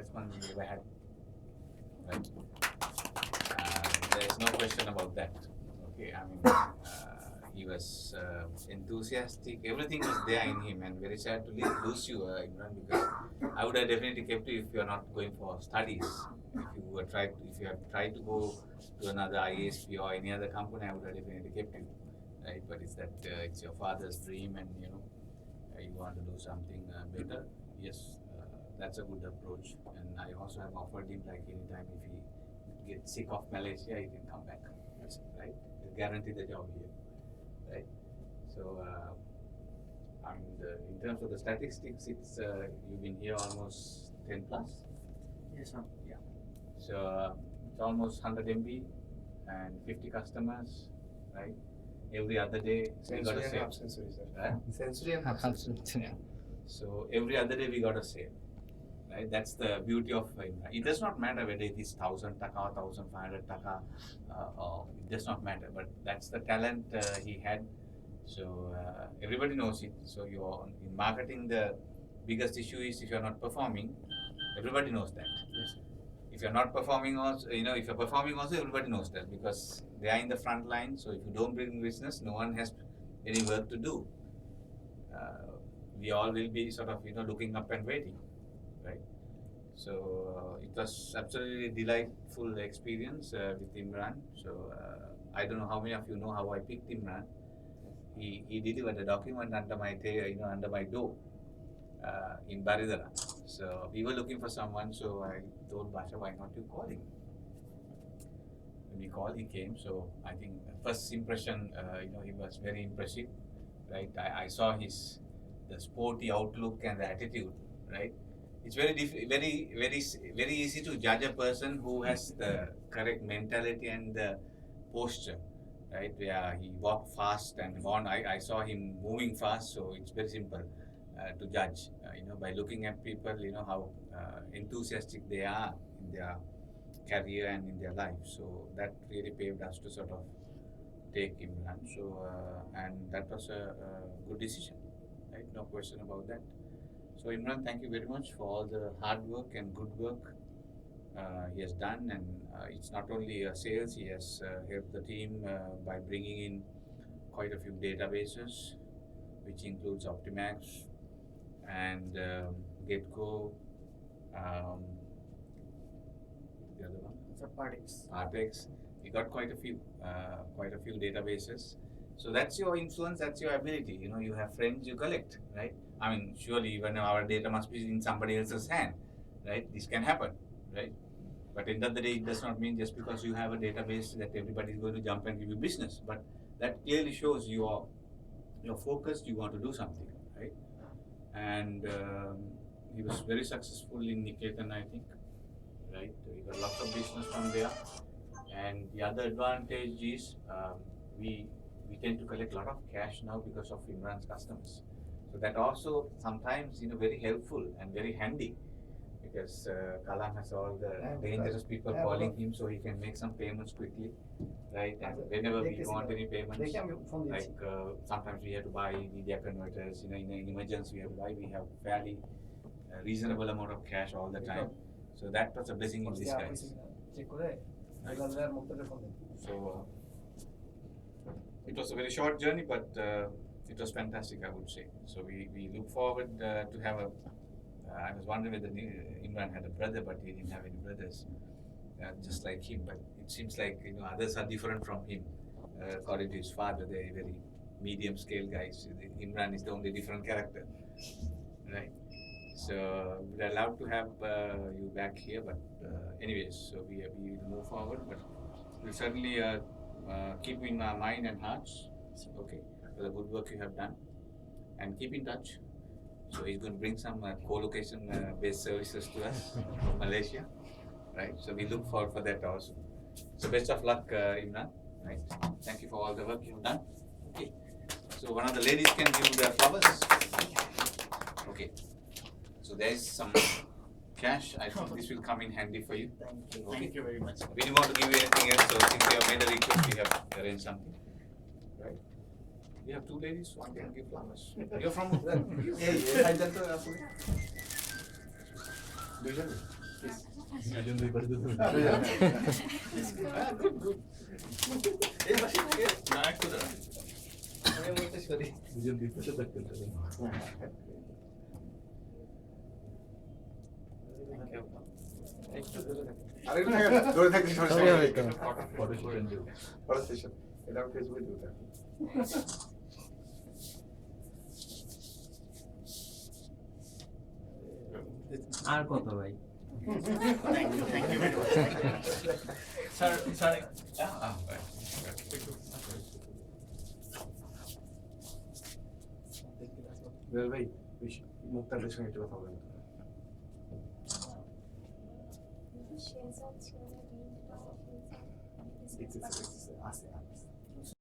best one we ever had. Right? There is no question about that. Okay, I mean, he was enthusiastic. Everything was there in him, and very sad to lose you, Imran, because I would have definitely kept you if you are not going for studies. If you have tried to go to another ISP or any other company, I would have definitely kept you, right? But it's that it's your father's dream, and you know you want to do something better. Yes, that's a good approach. And I also have offered him like anytime if he gets sick of Malaysia, he can come back. That's it, right? We'll guarantee the job here, right? So, in terms of the statistics, it's you've been here almost 10 plus. Yes, sir. Yeah. So it's almost 100 MB and 50 customers, right? Every other day we got a sale. Sensory, sir. Right? Sensory and half sensory. Yeah. So every other day we got a sale. Right? That's the beauty of it. Does not matter whether it is 1,000 taka, 1,500 taka, it does not matter. But that's the talent he had. So everybody knows it. So you're in marketing. The biggest issue is if you're not performing. Everybody knows that. Yes. If you're not performing also, if you're performing also, everybody knows that because they are in the front line. So if you don't bring business, no one has any work to do. We all will be sort of looking up and waiting, right? So it was absolutely delightful experience with Imran. So I don't know how many of you know how I picked Imran. He delivered a document under my door in Baridara. So we were looking for someone. So I told Basha, why not you call him? When we called, he came. So I think first impression, he was very impressive, right? I saw the sporty outlook and the attitude, right? It's very easy to judge a person who has the correct mentality and the posture, right? Where he walked fast and on. I saw him moving fast, so it's very simple to judge, by looking at people, how enthusiastic they are in their career and in their life. So that really paved us to sort of take Imran. So and that was a good decision, right? No question about that. So Imran, thank you very much for all the hard work and good work he has done. And it's not only sales, he has helped the team by bringing in quite a few databases, which includes Optimax and Getco, the other one? It's a Partex. Partex. We got quite a few databases. So that's your influence, that's your ability. You have friends, you collect, right? I mean, surely even our data must be in somebody else's hand, right? This can happen, right? But end of the day, it does not mean just because you have a database that everybody is going to jump and give you business. But that clearly shows you're focused, you want to do something, right? And he was very successful in Niketan, I think, right? We got lots of business from there. And the other advantage is we tend to collect a lot of cash now because of Imran's customers. So that also sometimes very helpful and very handy because Kalam has all the dangerous people calling him so he can make some payments quickly, right? And whenever we want any payments, like sometimes we have to buy media converters, in an emergency we have to buy, we have fairly reasonable amount of cash all the time. So that was a blessing in disguise. Right. So it was a very short journey, but it was fantastic, I would say. So we look forward to have I was wondering whether Imran had a brother, but he didn't have any brothers, just like him. But it seems like others are different from him. According to his father, they're very medium-scale guys. Imran is the only different character, right? So we're allowed to have you back here, but anyways, so we will move forward. But we'll certainly keep in our mind and hearts, okay, for the good work you have done, and keep in touch. So he's going to bring some co-location based services to us from Malaysia, right? So we look forward for that also. So best of luck, Imran. Right? Thank you for all the work you've done. Okay. So one of the ladies can give the flowers. Okay. So there is some cash. I think this will come in handy for you. Thank you. Okay. Thank you very much. We didn't want to give you anything else, so since you have made a request, we have arranged something. Right? We have two ladies, one can give flowers. You're from I good good এই পাশে থেকে না একটু দাঁড়া আমি বলতে sorry দুজন দুই পাশে থাকতে হবে একটু দূরে থাকো আরেকটু দূরে থাকতে সমস্যা হবে তো ফটো সেশন দেব ফটো সেশন এটা আমি ফেসবুকে দেব আর কত ভাই স্যার স্যার ভাই মুক্তারের সঙ্গে একটু কথা বলেন আছে